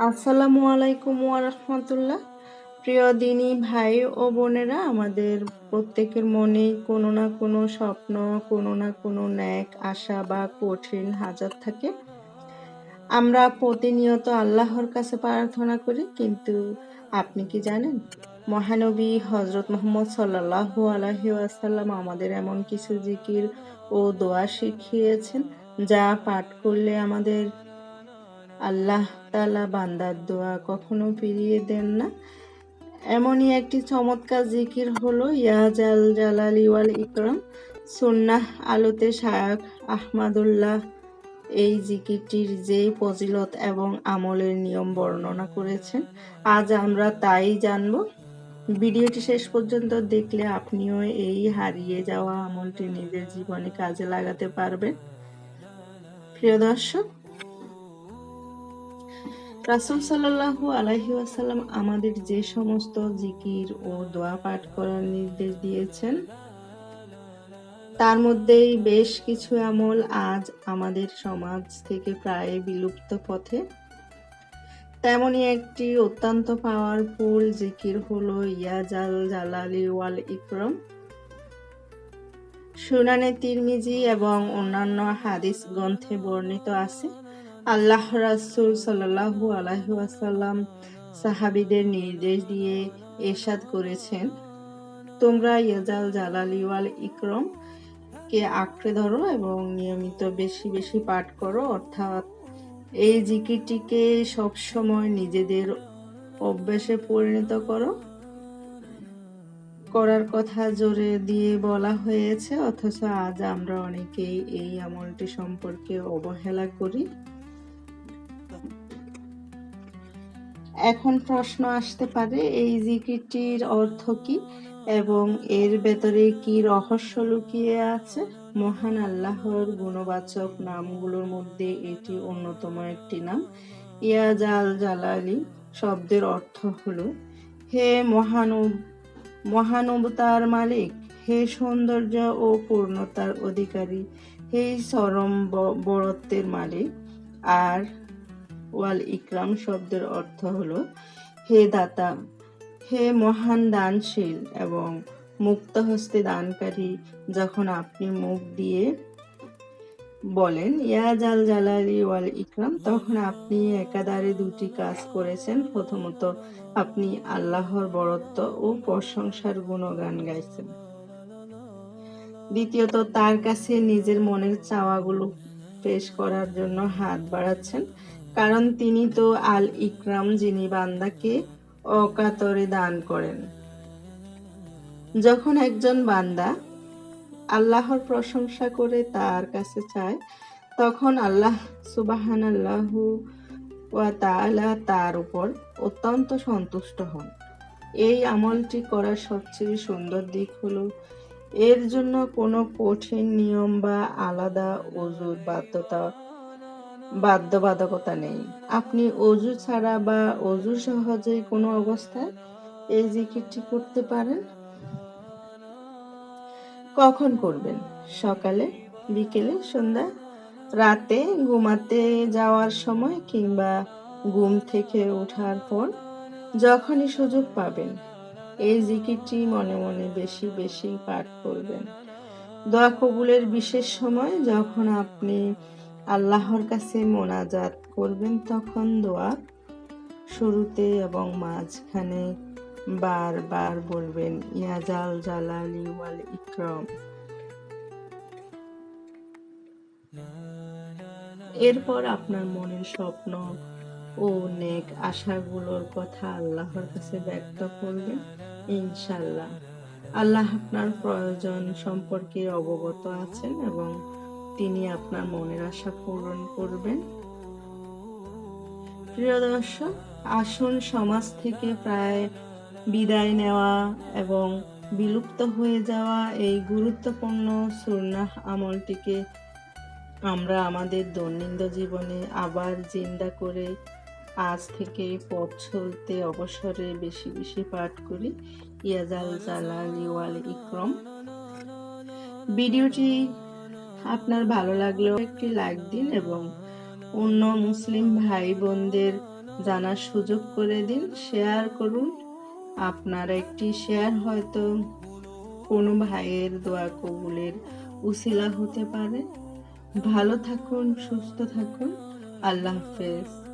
আসসালামু আলাইকুম ওয়া রাহমাতুল্লাহ। প্রিয় দিনী ভাই ও বোনেরা, আমাদের প্রত্যেকের মনেই কোনো না কোনো স্বপ্ন, কোনো না কোনো ন্যাক আশা বা কঠিন হাজাত থাকে। আমরা প্রতিনিয়ত আল্লাহর কাছে প্রার্থনা করি, কিন্তু আপনি কি জানেন, মহানবী হযরত মুহাম্মদ সাল্লাল্লাহু আলাইহি ওয়াসাল্লাম আমাদের এমন কিছু জিকির ও দোয়া শিখিয়েছেন, যা পাঠ করলে আমাদের আল্লাহ তাআলা বান্দার দোয়া কখনো ফিরিয়ে দেন না। এমনই একটি চমৎকার জিকির হলো ইয়া জাল জালালি ওয়াল ইকরাম। সুন্নাহ আলোতে শায়খ আহমদুল্লাহ এই জিকিরটির যে ফজিলত এবং আমলের নিয়ম বর্ণনা করেছেন, আজ আমরা তাই জানব। ভিডিওটি শেষ পর্যন্ত দেখলে আপনিও এই হারিয়ে যাওয়া আমলটি নিজের জীবনে কাজে লাগাতে পারবেন। প্রিয় দর্শক, রাসূল সাল্লাল্লাহু আলাইহি ওয়াসাল্লাম আমাদের যে সমস্ত জিকির ও দোয়া পাঠ করার নির্দেশ দিয়েছেন, তার মধ্যেই বেশ কিছু আমল আজ আমাদের সমাজ থেকে প্রায় বিলুপ্ত পথে। তেমনই একটি অত্যন্ত পাওয়ারফুল জিকির হলো ইয়া জাল জালালি ওয়াল ইকরাম। সুনানে তিরমিজি এবং অন্যান্য হাদিস গ্রন্থে বর্ণিত আছে, আল্লাহ রাসূল সাল্লাল্লাহু আলাইহি ওয়াসাল্লাম সাহাবীদের নির্দেশ দিয়ে ইরশাদ করেছেন, তোমরা ইয়াজাল জালালি ওয়াল ইকরাম কে আঁকড়ে ধরো এবং নিয়মিত বেশি বেশি পাঠ করো, অর্থাৎ এই জিকিরটিকে সবসময় নিজেদের অভ্যাসে পরিণত করার কথা জোরে দিয়ে বলা হয়েছে, অথচ আজ আমরা অনেকেই এই আমলটি সম্পর্কে অবহেলা করি। এখন প্রশ্ন আসতে পারে, এই জিকিরটির অর্থ কি এবং এর ভেতরে কি রহস্য লুকিয়ে আছে? মহান আল্লাহর গুণবাচক নামগুলোর মধ্যে এটি অন্যতম একটি নাম। ইয়া জাল জালালি শব্দের অর্থ হলো হে মহানবতার মালিক, হে সৌন্দর্য ও পূর্ণতার অধিকারী, হে চরম বড়ত্বের মালিক। আর ওয়াল ইকরাম শব্দের অর্থ হলো হে দাতা, হে মহান দানশীল এবং মুক্ত হস্তে দানকারী। যখন আপনি মুখ দিয়ে বলেন ইয়া জাল জালালি ওয়াল ইকরাম, তখন আপনি একাধারে দুটি কাজ করেছেন। প্রথমত, আপনি আল্লাহর বড়ত্ব ও প্রশংসার গুণগান গাইছেন। দ্বিতীয়ত, তার কাছে নিজের মনের চাওয়াগুলো পেশ করার জন্য হাত বাড়াচ্ছেন, কারণ তিনি তো আল ইকরাম, যিনি বান্দাকে অকাতরে দান করেন। যখন একজন বান্দা আল্লাহর প্রশংসা করে তার কাছে চায়, তখন আল্লাহ সুবহানাল্লাহু ওয়া তাআলা তার উপর অত্যন্ত সন্তুষ্ট হন। এই আমলটি করার সবচেয়ে সুন্দর দিক হলো এর জন্য কোনো কঠিন নিয়ম বা আলাদা অজুর বাধ্যবাধকতা নেই। আপনি অজু ছাড়া বা অজু সহজে কোনো অবস্থায় এই জিকিরটি করতে পারেন। কখন করবেন? সকালে, বিকেলে, সন্ধ্যায়, রাতে, ঘুমাতে যাওয়ার সময় কিংবা ঘুম থেকে ওঠার পর, যখনই সুযোগ পাবেন এই জিকিরটি মনে মনে বেশি বেশি পাঠ করবেন। দোয়া কবুলের বিশেষ সময়, যখন আপনি আল্লাহর কাছে মোনাজাত করবেন, তখন দোয়া শুরুতে এবং মাঝখানে বারবার বলবেন ইয়া জাল জালালি ওয়াল ইকরাম। এরপর আপনার মনের স্বপ্ন ও নেক আশাগুলোর কথা আল্লাহর কাছে ব্যক্ত করবেন। ইনশাআল্লাহ আল্লাহ আপনার প্রয়োজন সম্পর্কে অবগত আছেন এবং তিনি আপনার মনের আশা পূরণ করবেন। প্রিয় দর্শক, আসুন সমাজ থেকে প্রায় বিদায় নেওয়া এবং বিলুপ্ত হয়ে যাওয়া এই গুরুত্বপূর্ণ সুন্নাহ আমলটিকে আমরা আমাদের দৈনন্দিন জীবনে আবার জিন্দা করে আজ থেকে পথ চলতে অবসরে বেশি বেশি পাঠ করি ইয়া জাল জালালি ওয়াল ইকরাম। ভিডিওটি আপনার ভালো লাগলেও একটি লাইক দিন এবং অন্য মুসলিম ভাই বোনদের জানার সুযোগ করে দিন, শেয়ার করুন। আপনার একটি শেয়ার হয়তো কোনো ভাইয়ের দোয়া কবুলের উসিলা হতে পারে। ভালো থাকুন, সুস্থ থাকুন। আল্লাহ হাফেজ।